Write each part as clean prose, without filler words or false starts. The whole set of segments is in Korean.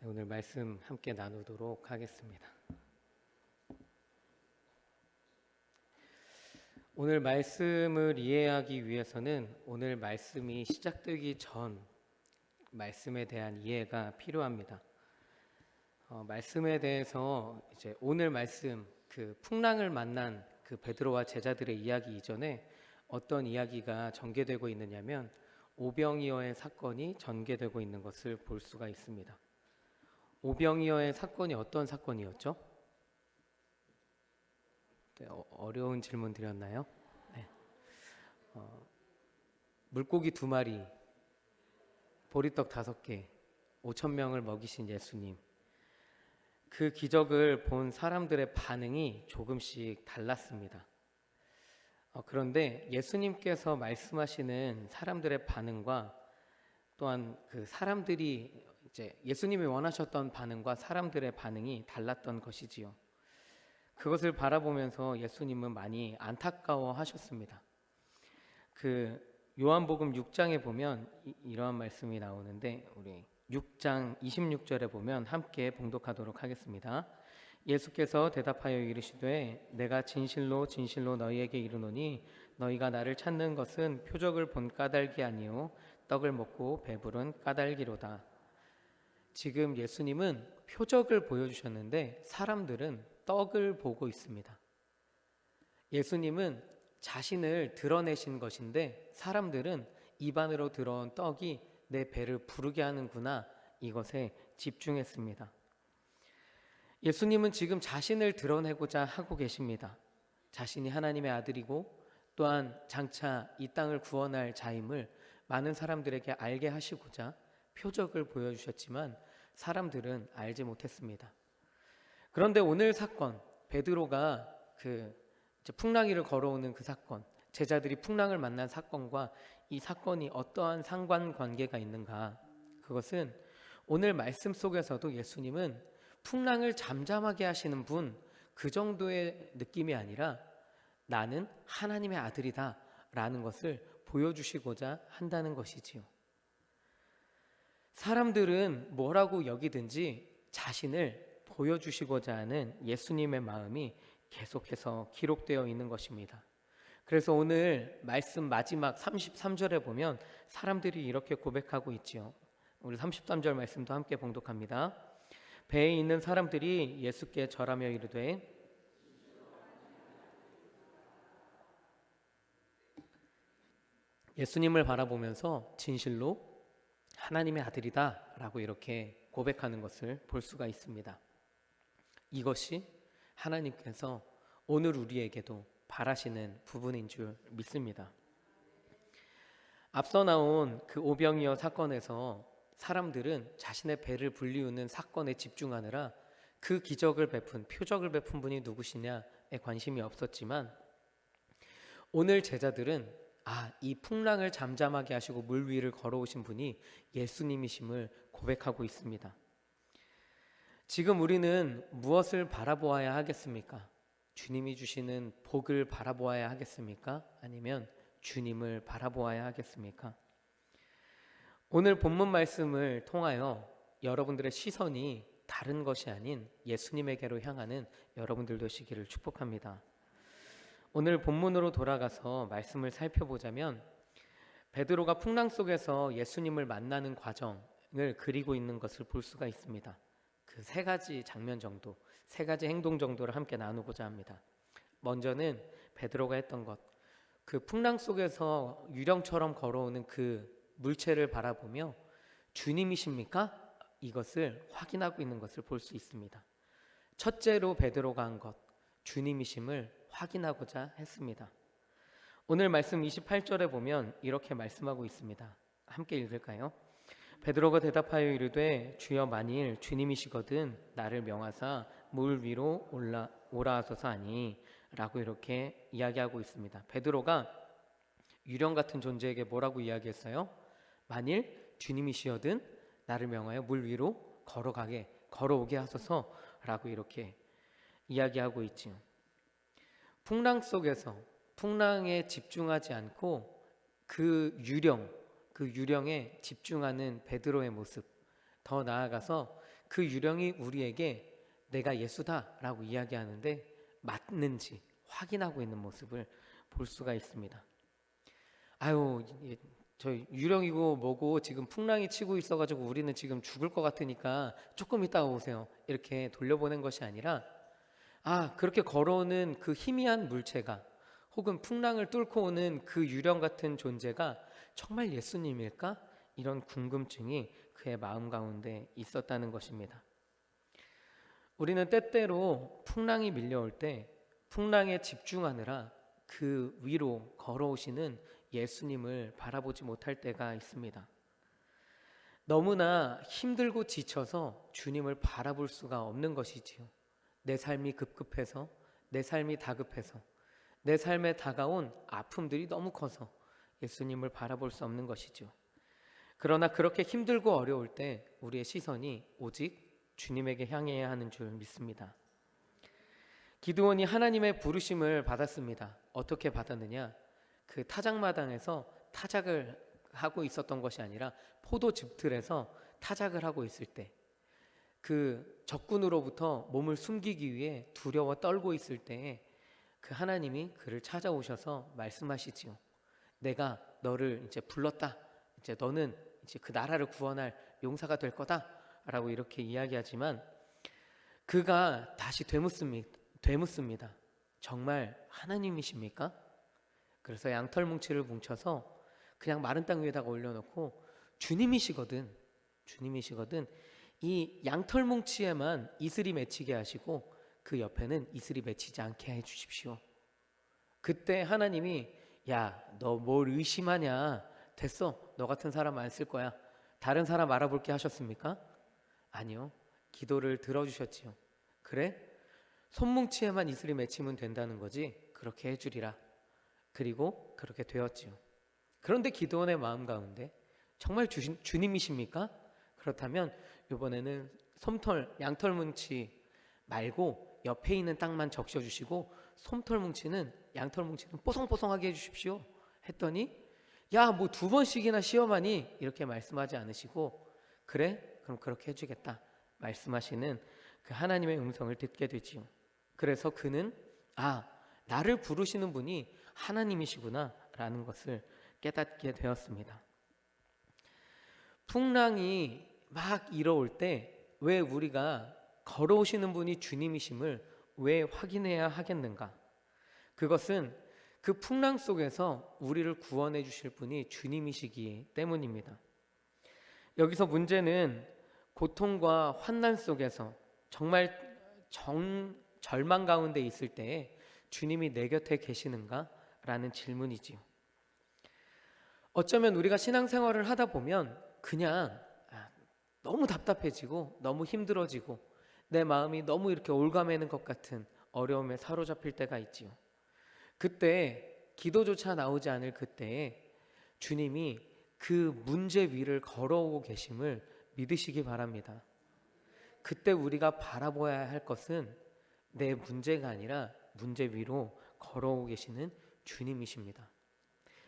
오늘 말씀 함께 나누도록 하겠습니다. 오늘 말씀을 이해하기 위해서는 오늘 말씀이 시작되기 전 말씀에 대한 이해가 필요합니다. 말씀에 대해서 이제 오늘 말씀 그 풍랑을 만난 그 베드로와 제자들의 이야기 이전에 어떤 이야기가 전개되고 있느냐면 오병이어의 사건이 전개되고 있는 것을 볼 수가 있습니다. 오병이어의 사건이 어떤 사건이었죠? 네, 어려운 질문 드렸나요? 네. 물고기 2마리, 보리떡 5개, 5,000명을 먹이신 예수님. 그 기적을 본 사람들의 반응이 조금씩 달랐습니다. 그런데 예수님께서 말씀하시는 사람들의 반응과 또한 그 사람들이 이제 예수님이 원하셨던 반응과 사람들의 반응이 달랐던 것이지요. 그것을 바라보면서 예수님은 많이 안타까워하셨습니다. 그 요한복음 6장에 보면 이러한 말씀이 나오는데 우리 6장 26절에 보면 함께 봉독하도록 하겠습니다. 예수께서 대답하여 이르시되 내가 진실로 진실로 너희에게 이르노니 너희가 나를 찾는 것은 표적을 본 까닭이 아니요 떡을 먹고 배부른 까닭이로다. 지금 예수님은 표적을 보여주셨는데 사람들은 떡을 보고 있습니다. 예수님은 자신을 드러내신 것인데 사람들은 입안으로 들어온 떡이 내 배를 부르게 하는구나, 이것에 집중했습니다. 예수님은 지금 자신을 드러내고자 하고 계십니다. 자신이 하나님의 아들이고 또한 장차 이 땅을 구원할 자임을 많은 사람들에게 알게 하시고자 표적을 보여주셨지만 사람들은 알지 못했습니다. 그런데 오늘 사건, 베드로가 풍랑위를 걸어오는 그 사건, 제자들이 풍랑을 만난 사건과 이 사건이 어떠한 상관관계가 있는가? 그것은 오늘 말씀 속에서도 예수님은 풍랑을 잠잠하게 하시는 분, 그 정도의 느낌이 아니라 나는 하나님의 아들이다 라는 것을 보여주시고자 한다는 것이지요. 사람들은 뭐라고 여기든지 자신을 보여주시고자 하는 예수님의 마음이 계속해서 기록되어 있는 것입니다. 그래서 오늘 말씀 마지막 33절에 보면 사람들이 이렇게 고백하고 있지요. 우리 33절 말씀도 함께 봉독합니다. 배에 있는 사람들이 예수께 절하며 이르되 예수님을 바라보면서 진실로 하나님의 아들이다 라고 이렇게 고백하는 것을 볼 수가 있습니다. 이것이 하나님께서 오늘 우리에게도 바라시는 부분인 줄 믿습니다. 앞서 나온 그 오병이어 사건에서 사람들은 자신의 배를 불리우는 사건에 집중하느라 그 기적을 베푼, 표적을 베푼 분이 누구시냐에 관심이 없었지만 오늘 제자들은 이 풍랑을 잠잠하게 하시고 물 위를 걸어오신 분이 예수님이심을 고백하고 있습니다. 지금 우리는 무엇을 바라보아야 하겠습니까? 주님이 주시는 복을 바라보아야 하겠습니까? 아니면 주님을 바라보아야 하겠습니까? 오늘 본문 말씀을 통하여 여러분들의 시선이 다른 것이 아닌 예수님에게로 향하는 여러분들 되시기를 축복합니다. 오늘 본문으로 돌아가서 말씀을 살펴보자면 베드로가 풍랑 속에서 예수님을 만나는 과정을 그리고 있는 것을 볼 수가 있습니다. 그 3가지 장면 정도, 3가지 행동 정도를 함께 나누고자 합니다. 먼저는 베드로가 했던 것, 그 풍랑 속에서 유령처럼 걸어오는 그 물체를 바라보며 주님이십니까? 이것을 확인하고 있는 것을 볼 수 있습니다. 첫째로 베드로가 한 것, 주님이심을 확인하고자 했습니다. 오늘 말씀 28절에 보면 이렇게 말씀하고 있습니다. 함께 읽을까요? 베드로가 대답하여 이르되 주여 만일 주님이시거든 나를 명하사 물 위로 오라 하소서 하니 라고 이렇게 이야기하고 있습니다. 베드로가 유령 같은 존재에게 뭐라고 이야기했어요? 만일 주님이시거든 나를 명하여 물 위로 걸어오게 하소서 라고 이렇게 이야기하고 있지요. 풍랑 속에서 풍랑에 집중하지 않고 그 유령에 집중하는 베드로의 모습, 더 나아가서 그 유령이 우리에게 내가 예수다라고 이야기하는데 맞는지 확인하고 있는 모습을 볼 수가 있습니다. 아유, 저 유령이고 뭐고 지금 풍랑이 치고 있어가지고 우리는 지금 죽을 것 같으니까 조금 이따가 오세요, 이렇게 돌려보낸 것이 아니라, 그렇게 걸어오는 그 희미한 물체가, 혹은 풍랑을 뚫고 오는 그 유령 같은 존재가 정말 예수님일까? 이런 궁금증이 그의 마음 가운데 있었다는 것입니다. 우리는 때때로 풍랑이 밀려올 때 풍랑에 집중하느라 그 위로 걸어오시는 예수님을 바라보지 못할 때가 있습니다. 너무나 힘들고 지쳐서 주님을 바라볼 수가 없는 것이지요. 내 삶이 급급해서, 내 삶이 다급해서, 내 삶에 다가온 아픔들이 너무 커서 예수님을 바라볼 수 없는 것이죠. 그러나 그렇게 힘들고 어려울 때 우리의 시선이 오직 주님에게 향해야 하는 줄 믿습니다. 기드온이 하나님의 부르심을 받았습니다. 어떻게 받았느냐? 그 타작마당에서 타작을 하고 있었던 것이 아니라 포도즙틀에서 타작을 하고 있을 때, 그 적군으로부터 몸을 숨기기 위해 두려워 떨고 있을 때에 그 하나님이 그를 찾아오셔서 말씀하시지요. 내가 너를 이제 불렀다. 이제 너는 이제 그 나라를 구원할 용사가 될 거다. 라고 이렇게 이야기하지만 그가 다시 되묻습니다. 정말 하나님이십니까? 그래서 양털 뭉치를 뭉쳐서 그냥 마른 땅 위에다가 올려놓고 주님이시거든 이 양털 뭉치에만 이슬이 맺히게 하시고 그 옆에는 이슬이 맺히지 않게 해주십시오. 그때 하나님이 야, 너 뭘 의심하냐? 됐어, 너 같은 사람 안 쓸 거야. 다른 사람 알아볼게 하셨습니까? 아니요, 기도를 들어주셨지요. 그래? 손뭉치에만 이슬이 맺히면 된다는 거지? 그렇게 해주리라. 그리고 그렇게 되었지요. 그런데 기드온의 마음 가운데 정말 주님이십니까? 그렇다면 이번에는 양털 뭉치 말고 옆에 있는 땅만 적셔주시고 양털 뭉치는 뽀송뽀송하게 해주십시오 했더니 야, 뭐 2번씩이나 시험하니? 이렇게 말씀하지 않으시고 그래? 그럼 그렇게 해주겠다 말씀하시는 그 하나님의 음성을 듣게 되지요. 그래서 그는 나를 부르시는 분이 하나님이시구나 라는 것을 깨닫게 되었습니다. 풍랑이 막 일어올 때 왜 우리가 걸어오시는 분이 주님이심을 왜 확인해야 하겠는가? 그것은 그 풍랑 속에서 우리를 구원해 주실 분이 주님이시기 때문입니다. 여기서 문제는 고통과 환난 속에서 정말 절망 가운데 있을 때에 주님이 내 곁에 계시는가? 라는 질문이지요. 어쩌면 우리가 신앙생활을 하다 보면 그냥 너무 답답해지고 너무 힘들어지고 내 마음이 너무 이렇게 올가매는 것 같은 어려움에 사로잡힐 때가 있지요. 그때 기도조차 나오지 않을 그때에 주님이 그 문제 위를 걸어오고 계심을 믿으시기 바랍니다. 그때 우리가 바라봐야 할 것은 내 문제가 아니라 문제 위로 걸어오고 계시는 주님이십니다.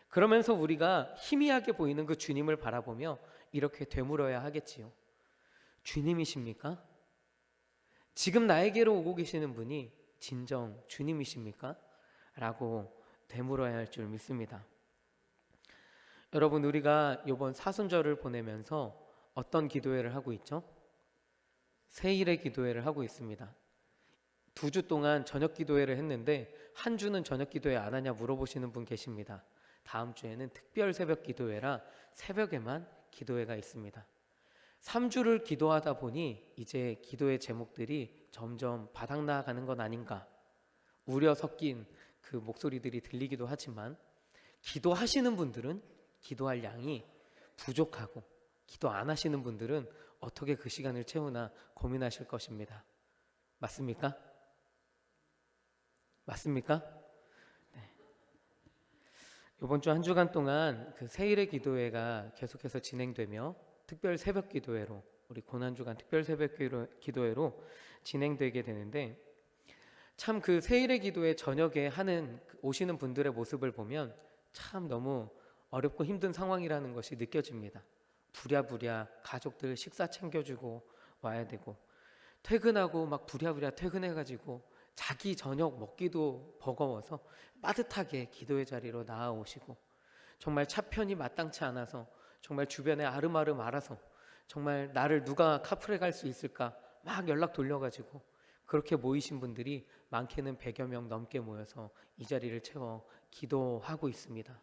그러면서 우리가 희미하게 보이는 그 주님을 바라보며 이렇게 되물어야 하겠지요. 주님이십니까? 지금 나에게로 오고 계시는 분이 진정 주님이십니까? 라고 되물어야 할 줄 믿습니다. 여러분, 우리가 이번 사순절을 보내면서 어떤 기도회를 하고 있죠? 세일의 기도회를 하고 있습니다. 2주 동안 저녁 기도회를 했는데 한 주는 저녁 기도회 안 하냐 물어보시는 분 계십니다. 다음 주에는 특별 새벽 기도회라 새벽에만 기도회가 있습니다. 3주를 기도하다 보니 이제 기도의 제목들이 점점 바닥나가는 건 아닌가 우려 섞인 그 목소리들이 들리기도 하지만 기도하시는 분들은 기도할 양이 부족하고 기도 안 하시는 분들은 어떻게 그 시간을 채우나 고민하실 것입니다. 맞습니까? 맞습니까? 네. 이번 주 한 주간 동안 그 세일의 기도회가 계속해서 진행되며 특별 새벽 기도회로 우리 고난주간 특별 새벽 기도회로 진행되게 되는데 참 그 세일의 기도회 저녁에 하는 오시는 분들의 모습을 보면 참 너무 어렵고 힘든 상황이라는 것이 느껴집니다. 부랴부랴 가족들 식사 챙겨주고 와야 되고, 퇴근하고 막 부랴부랴 퇴근해가지고 자기 저녁 먹기도 버거워서 빠듯하게 기도의 자리로 나아오시고, 정말 차편이 마땅치 않아서 정말 주변에 아름아름 알아서 정말 나를 누가 카풀해 갈 수 있을까 막 연락 돌려가지고 그렇게 모이신 분들이 많게는 100여 명 넘게 모여서 이 자리를 채워 기도하고 있습니다.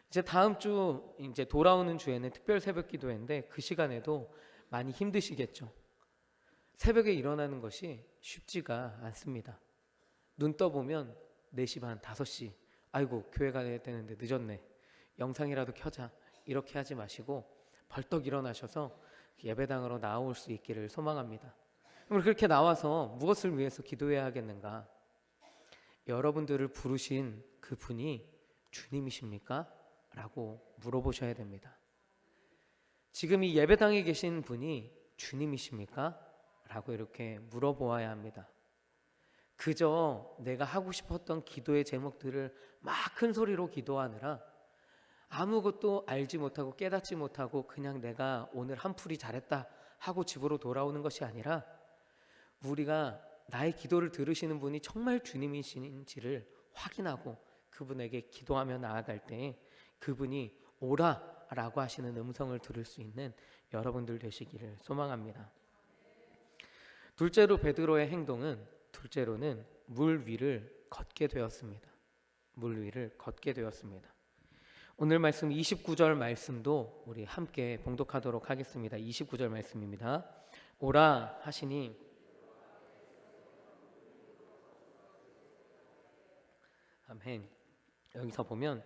이제 다음 주 이제 돌아오는 주에는 특별 새벽 기도회인데 그 시간에도 많이 힘드시겠죠. 새벽에 일어나는 것이 쉽지가 않습니다. 눈 떠보면 4시 반, 5시, 아이고 교회 가야 되는데 늦었네, 영상이라도 켜자, 이렇게 하지 마시고 벌떡 일어나셔서 예배당으로 나올 수 있기를 소망합니다. 그럼 그렇게 나와서 무엇을 위해서 기도해야 하겠는가? 여러분들을 부르신 그분이 주님이십니까? 라고 물어보셔야 됩니다. 지금 이 예배당에 계신 분이 주님이십니까? 라고 이렇게 물어보아야 합니다. 그저 내가 하고 싶었던 기도의 제목들을 막 큰 소리로 기도하느라 아무것도 알지 못하고 깨닫지 못하고 그냥 내가 오늘 한풀이 잘했다 하고 집으로 돌아오는 것이 아니라, 우리가 나의 기도를 들으시는 분이 정말 주님이신지를 확인하고 그분에게 기도하며 나아갈 때 그분이 오라 라고 하시는 음성을 들을 수 있는 여러분들 되시기를 소망합니다. 둘째로 베드로의 행동은, 둘째로는 물 위를 걷게 되었습니다. 물 위를 걷게 되었습니다. 오늘 말씀 29절 말씀도 우리 함께 봉독하도록 하겠습니다. 29절 말씀입니다. 오라 하시니, 아멘. 여기서 보면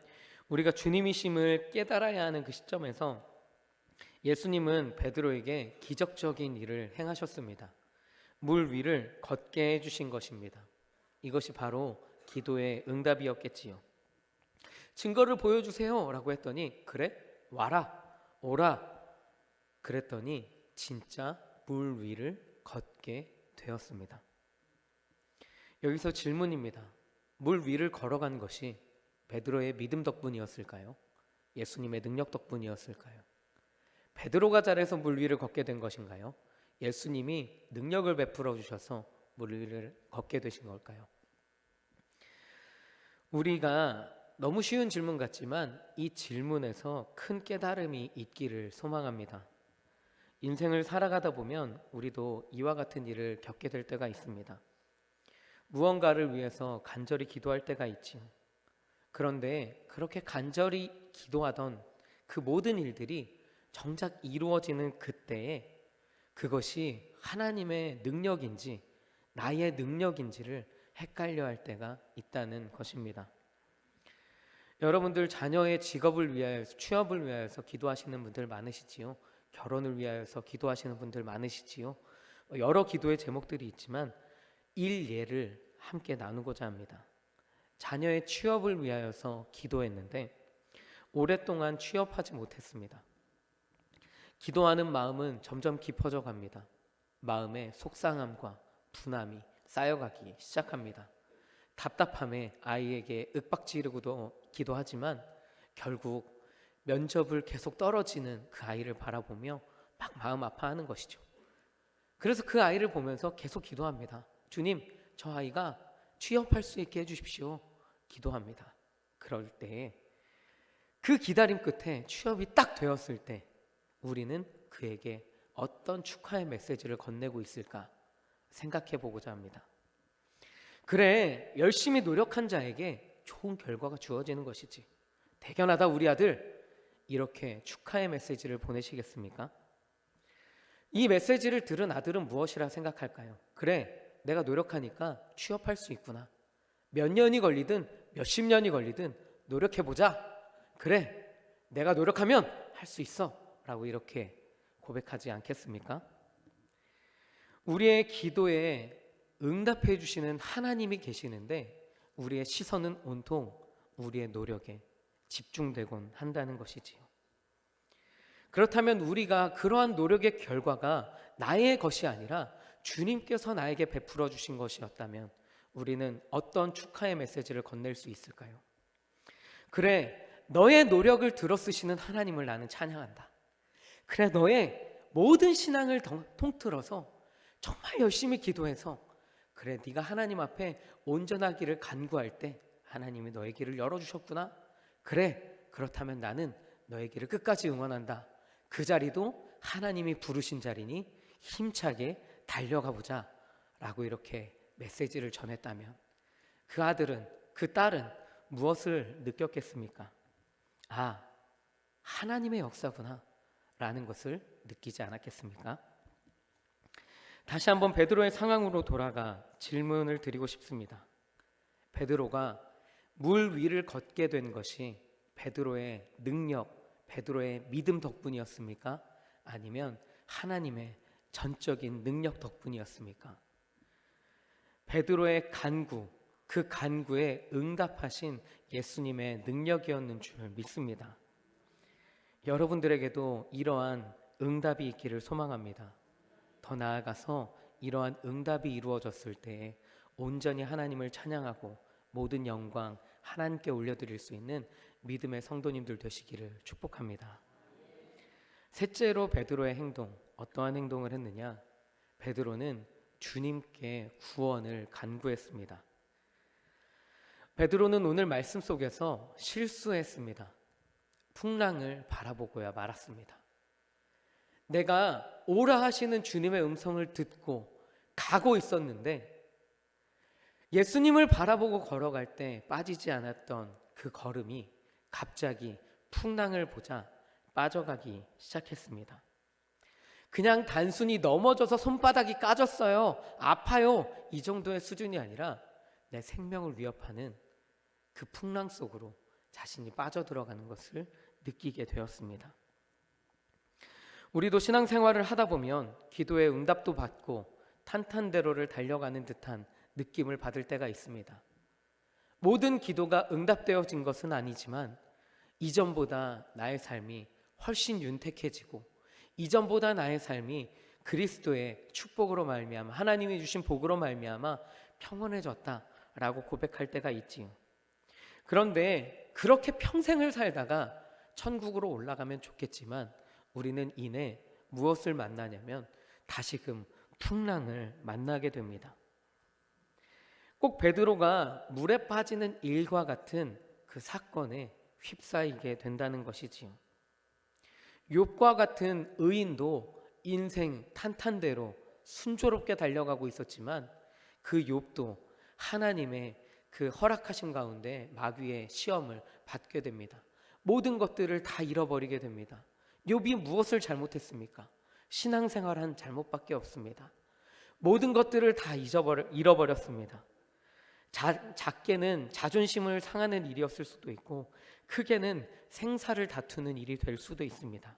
우리가 주님이심을 깨달아야 하는 그 시점에서 예수님은 베드로에게 기적적인 일을 행하셨습니다. 물 위를 걷게 해주신 것입니다. 이것이 바로 기도의 응답이었겠지요. 증거를 보여주세요 라고 했더니, 그래? 와라, 오라 그랬더니 진짜 물 위를 걷게 되었습니다. 여기서 질문입니다. 물 위를 걸어간 것이 베드로의 믿음 덕분이었을까요? 예수님의 능력 덕분이었을까요? 베드로가 잘해서 물 위를 걷게 된 것인가요? 예수님이 능력을 베풀어 주셔서 물 위를 걷게 되신 걸까요? 우리가 너무 쉬운 질문 같지만 이 질문에서 큰 깨달음이 있기를 소망합니다. 인생을 살아가다 보면 우리도 이와 같은 일을 겪게 될 때가 있습니다. 무언가를 위해서 간절히 기도할 때가 있지요. 그런데 그렇게 간절히 기도하던 그 모든 일들이 정작 이루어지는 그때에 그것이 하나님의 능력인지 나의 능력인지를 헷갈려 할 때가 있다는 것입니다. 여러분들 자녀의 직업을 위하여서, 취업을 위하여서 기도하시는 분들 많으시지요. 결혼을 위하여서 기도하시는 분들 많으시지요. 여러 기도의 제목들이 있지만 일예를 함께 나누고자 합니다. 자녀의 취업을 위하여서 기도했는데 오랫동안 취업하지 못했습니다. 기도하는 마음은 점점 깊어져 갑니다. 마음에 속상함과 분함이 쌓여가기 시작합니다. 답답함에 아이에게 윽박지르고도 기도하지만 결국 면접을 계속 떨어지는 그 아이를 바라보며 막 마음 아파하는 것이죠. 그래서 그 아이를 보면서 계속 기도합니다. 주님, 저 아이가 취업할 수 있게 해주십시오. 기도합니다. 그럴 때 그 기다림 끝에 취업이 딱 되었을 때 우리는 그에게 어떤 축하의 메시지를 건네고 있을까 생각해 보고자 합니다. 그래, 열심히 노력한 자에게 좋은 결과가 주어지는 것이지. 대견하다 우리 아들, 이렇게 축하의 메시지를 보내시겠습니까? 이 메시지를 들은 아들은 무엇이라 생각할까요? 그래, 내가 노력하니까 취업할 수 있구나. 몇 년이 걸리든 몇십 년이 걸리든 노력해보자. 그래, 내가 노력하면 할 수 있어 라고 이렇게 고백하지 않겠습니까? 우리의 기도에 응답해 주시는 하나님이 계시는데 우리의 시선은 온통 우리의 노력에 집중되곤 한다는 것이지요. 그렇다면 우리가 그러한 노력의 결과가 나의 것이 아니라 주님께서 나에게 베풀어 주신 것이었다면 우리는 어떤 축하의 메시지를 건넬 수 있을까요? 그래, 너의 노력을 들어쓰시는 하나님을 나는 찬양한다. 그래, 너의 모든 신앙을 통틀어서 정말 열심히 기도해서 그래 네가 하나님 앞에 온전하기를 간구할 때 하나님이 너의 길을 열어주셨구나. 그래 그렇다면 나는 너의 길을 끝까지 응원한다. 그 자리도 하나님이 부르신 자리니 힘차게 달려가 보자 라고 이렇게 메시지를 전했다면 그 아들은 그 딸은 무엇을 느꼈겠습니까? 아, 하나님의 역사구나 라는 것을 느끼지 않았겠습니까? 다시 한번 베드로의 상황으로 돌아가 질문을 드리고 싶습니다. 베드로가 물 위를 걷게 된 것이 베드로의 능력, 베드로의 믿음 덕분이었습니까? 아니면 하나님의 전적인 능력 덕분이었습니까? 베드로의 간구, 그 간구에 응답하신 예수님의 능력이었는 줄 믿습니다. 여러분들에게도 이러한 응답이 있기를 소망합니다. 더 나아가서 이러한 응답이 이루어졌을 때 온전히 하나님을 찬양하고 모든 영광 하나님께 올려드릴 수 있는 믿음의 성도님들 되시기를 축복합니다. 셋째로 베드로의 행동, 어떠한 행동을 했느냐? 베드로는 주님께 구원을 간구했습니다. 베드로는 오늘 말씀 속에서 실수했습니다. 풍랑을 바라보고야 말았습니다. 내가 오라 하시는 주님의 음성을 듣고 가고 있었는데 예수님을 바라보고 걸어갈 때 빠지지 않았던 그 걸음이 갑자기 풍랑을 보자 빠져가기 시작했습니다. 그냥 단순히 넘어져서 손바닥이 까졌어요, 아파요, 이 정도의 수준이 아니라 내 생명을 위협하는 그 풍랑 속으로 자신이 빠져들어가는 것을 느끼게 되었습니다. 우리도 신앙생활을 하다 보면 기도의 응답도 받고 탄탄대로를 달려가는 듯한 느낌을 받을 때가 있습니다. 모든 기도가 응답되어진 것은 아니지만 이전보다 나의 삶이 훨씬 윤택해지고 이전보다 나의 삶이 그리스도의 축복으로 말미암아 하나님이 주신 복으로 말미암아 평온해졌다라고 고백할 때가 있지요. 그런데 그렇게 평생을 살다가 천국으로 올라가면 좋겠지만 우리는 이내 무엇을 만나냐면 다시금 풍랑을 만나게 됩니다. 꼭 베드로가 물에 빠지는 일과 같은 그 사건에 휩싸이게 된다는 것이지요. 욥과 같은 의인도 인생 탄탄대로 순조롭게 달려가고 있었지만 그 욥도 하나님의 그 허락하심 가운데 마귀의 시험을 받게 됩니다. 모든 것들을 다 잃어버리게 됩니다. 욥이 무엇을 잘못했습니까? 신앙생활한 잘못밖에 없습니다. 모든 것들을 다 잃어버렸습니다. 작게는 자존심을 상하는 일이었을 수도 있고 크게는 생사를 다투는 일이 될 수도 있습니다.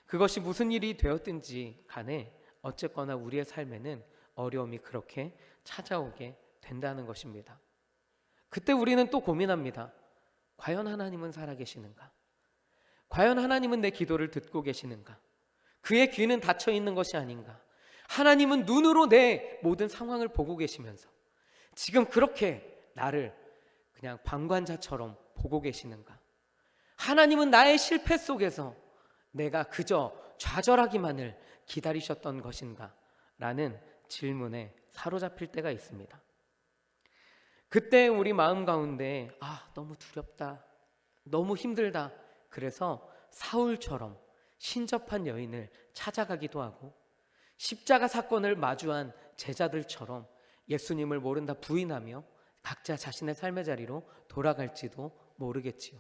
그것이 무슨 일이 되었든지 간에 어쨌거나 우리의 삶에는 어려움이 그렇게 찾아오게 된다는 것입니다. 그때 우리는 또 고민합니다. 과연 하나님은 살아계시는가? 과연 하나님은 내 기도를 듣고 계시는가? 그의 귀는 닫혀 있는 것이 아닌가? 하나님은 눈으로 내 모든 상황을 보고 계시면서 지금 그렇게 나를 그냥 방관자처럼 보고 계시는가? 하나님은 나의 실패 속에서 내가 그저 좌절하기만을 기다리셨던 것인가? 라는 질문에 사로잡힐 때가 있습니다. 그때 우리 마음 가운데 너무 두렵다, 너무 힘들다, 그래서 사울처럼 신접한 여인을 찾아가기도 하고 십자가 사건을 마주한 제자들처럼 예수님을 모른다 부인하며 각자 자신의 삶의 자리로 돌아갈지도 모르겠지요.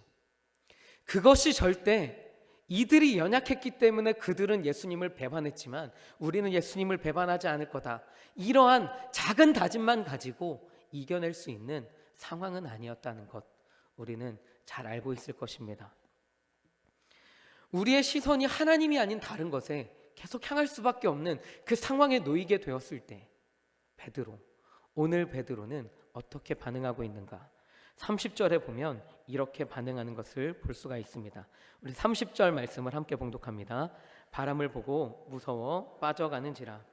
그것이 절대 이들이 연약했기 때문에 그들은 예수님을 배반했지만 우리는 예수님을 배반하지 않을 거다, 이러한 작은 다짐만 가지고 이겨낼 수 있는 상황은 아니었다는 것 우리는 잘 알고 있을 것입니다. 우리의 시선이 하나님이 아닌 다른 것에 계속 향할 수밖에 없는 그 상황에 놓이게 되었을 때 오늘 베드로는 어떻게 반응하고 있는가? 30절에 보면 이렇게 반응하는 것을 볼 수가 있습니다. 우리 30절 말씀을 함께 봉독합니다. 바람을 보고 무서워 빠져가는지라.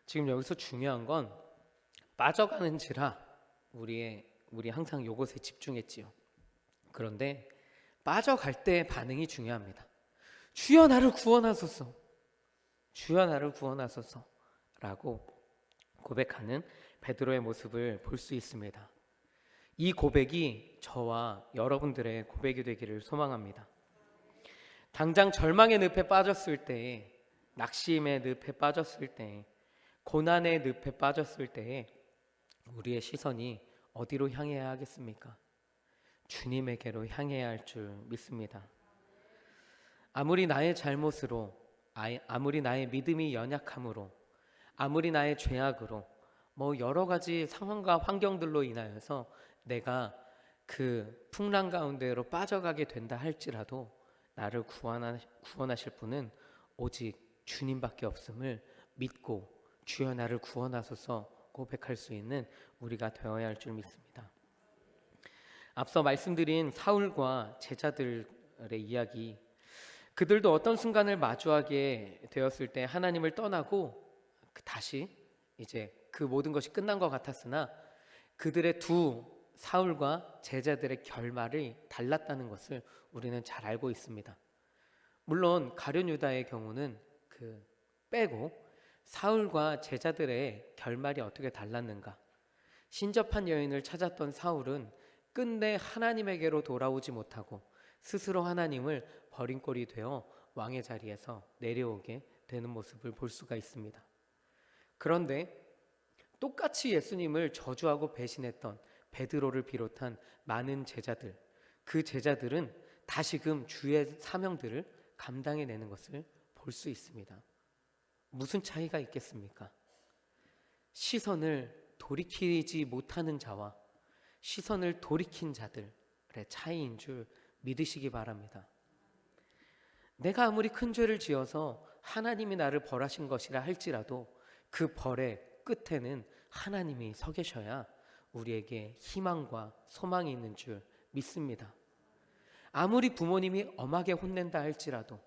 지금 여기서 중요한 건 빠져가는지라 우리의 우리 항상 요것에 집중했지요. 그런데 빠져갈 때 반응이 중요합니다. 주여 나를 구원하소서, 주여 나를 구원하소서 라고 고백하는 베드로의 모습을 볼 수 있습니다. 이 고백이 저와 여러분들의 고백이 되기를 소망합니다. 당장 절망의 늪에 빠졌을 때, 낙심의 늪에 빠졌을 때, 고난의 늪에 빠졌을 때 우리의 시선이 어디로 향해야 하겠습니까? 주님에게로 향해야 할 줄 믿습니다. 아무리 나의 잘못으로, 아무리 나의 믿음이 연약함으로, 아무리 나의 죄악으로, 여러 가지 상황과 환경들로 인하여서 내가 그 풍랑 가운데로 빠져가게 된다 할지라도 나를 구원하실 분은 오직 주님밖에 없음을 믿고 주여 나를 구원하소서 고백할 수 있는 우리가 되어야 할 줄 믿습니다. 앞서 말씀드린 사울과 제자들의 이야기, 그들도 어떤 순간을 마주하게 되었을 때 하나님을 떠나고 다시 이제 그 모든 것이 끝난 것 같았으나 그들의 두 사울과 제자들의 결말이 달랐다는 것을 우리는 잘 알고 있습니다. 물론 가룟 유다의 경우는 빼고 사울과 제자들의 결말이 어떻게 달랐는가? 신접한 여인을 찾았던 사울은 끝내 하나님에게로 돌아오지 못하고 스스로 하나님을 버린 꼴이 되어 왕의 자리에서 내려오게 되는 모습을 볼 수가 있습니다. 그런데 똑같이 예수님을 저주하고 배신했던 베드로를 비롯한 많은 제자들, 그 제자들은 다시금 주의 사명들을 감당해내는 것을 볼 수 있습니다. 무슨 차이가 있겠습니까? 시선을 돌이키지 못하는 자와 시선을 돌이킨 자들의 차이인 줄 믿으시기 바랍니다. 내가 아무리 큰 죄를 지어서 하나님이 나를 벌하신 것이라 할지라도 그 벌의 끝에는 하나님이 서 계셔야 우리에게 희망과 소망이 있는 줄 믿습니다. 아무리 부모님이 엄하게 혼낸다 할지라도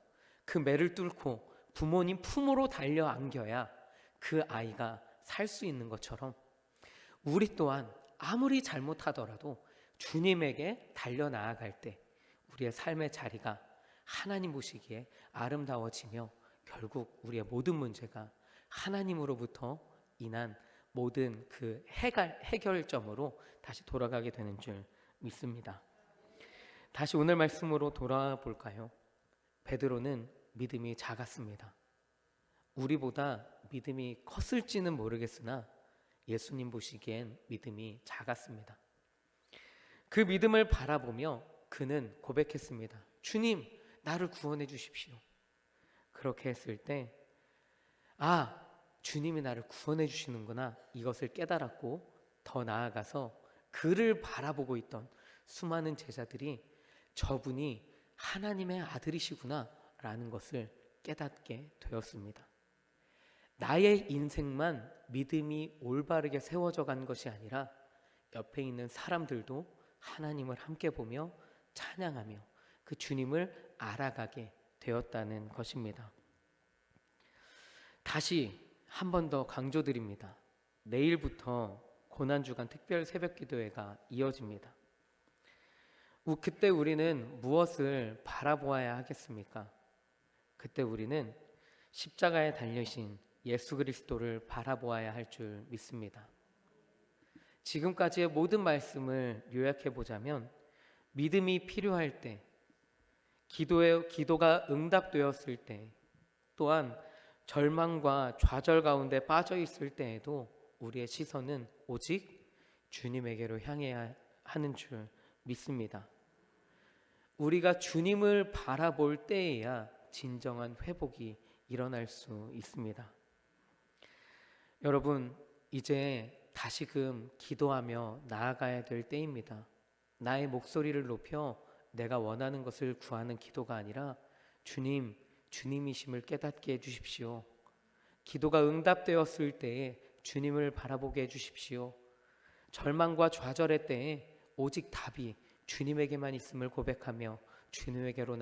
그 매를 뚫고 부모님 품으로 달려 안겨야 그 아이가 살 수 있는 것처럼 우리 또한 아무리 잘못하더라도 주님에게 달려 나아갈 때 우리의 삶의 자리가 하나님 보시기에 아름다워지며 결국 우리의 모든 문제가 하나님으로부터 인한 모든 그 해결점으로 다시 돌아가게 되는 줄 믿습니다. 다시 오늘 말씀으로 돌아와 볼까요? 베드로는 믿음이 작았습니다. 우리보다 믿음이 컸을지는 모르겠으나 예수님 보시기엔 믿음이 작았습니다. 그 믿음을 바라보며 그는 고백했습니다. 주님, 나를 구원해 주십시오. 그렇게 했을 때 주님이 나를 구원해 주시는구나, 이것을 깨달았고 더 나아가서 그를 바라보고 있던 수많은 제자들이 저분이 하나님의 아들이시구나 라는 것을 깨닫게 되었습니다. 나의 인생만 믿음이 올바르게 세워져 간 것이 아니라 옆에 있는 사람들도 하나님을 함께 보며 찬양하며 그 주님을 알아가게 되었다는 것입니다. 다시 한 번 더 강조드립니다. 내일부터 고난주간 특별 새벽기도회가 이어집니다. 그때 우리는 무엇을 바라보아야 하겠습니까? 그때 우리는 십자가에 달리신 예수 그리스도를 바라보아야 할 줄 믿습니다. 지금까지의 모든 말씀을 요약해 보자면 믿음이 필요할 때, 기도가 응답되었을 때, 또한 절망과 좌절 가운데 빠져 있을 때에도 우리의 시선은 오직 주님에게로 향해야 하는 줄 믿습니다. 우리가 주님을 바라볼 때에야 진정한 회복이 일어날 수 있습니다. 여러분, 이제 다시금 기도하며 나아가야 될 때입니다. 나의 목소리를 높여 내가 원하는 것을 구하는 기도가 아니라 주님이심을 깨닫게 해주십시오. 기도가 응답되었을 때에 주님을 바라보게 해주십시오. 절망과 좌절의 때에 오직 답이 주님에게만 있음을 고백하며 주님에게로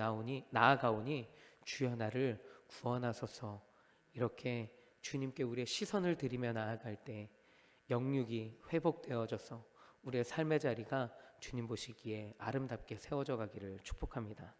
나아가오니 주여 나를 구원하소서, 이렇게 주님께 우리의 시선을 들이며 나아갈 때 영육이 회복되어져서 우리의 삶의 자리가 주님 보시기에 아름답게 세워져 가기를 축복합니다.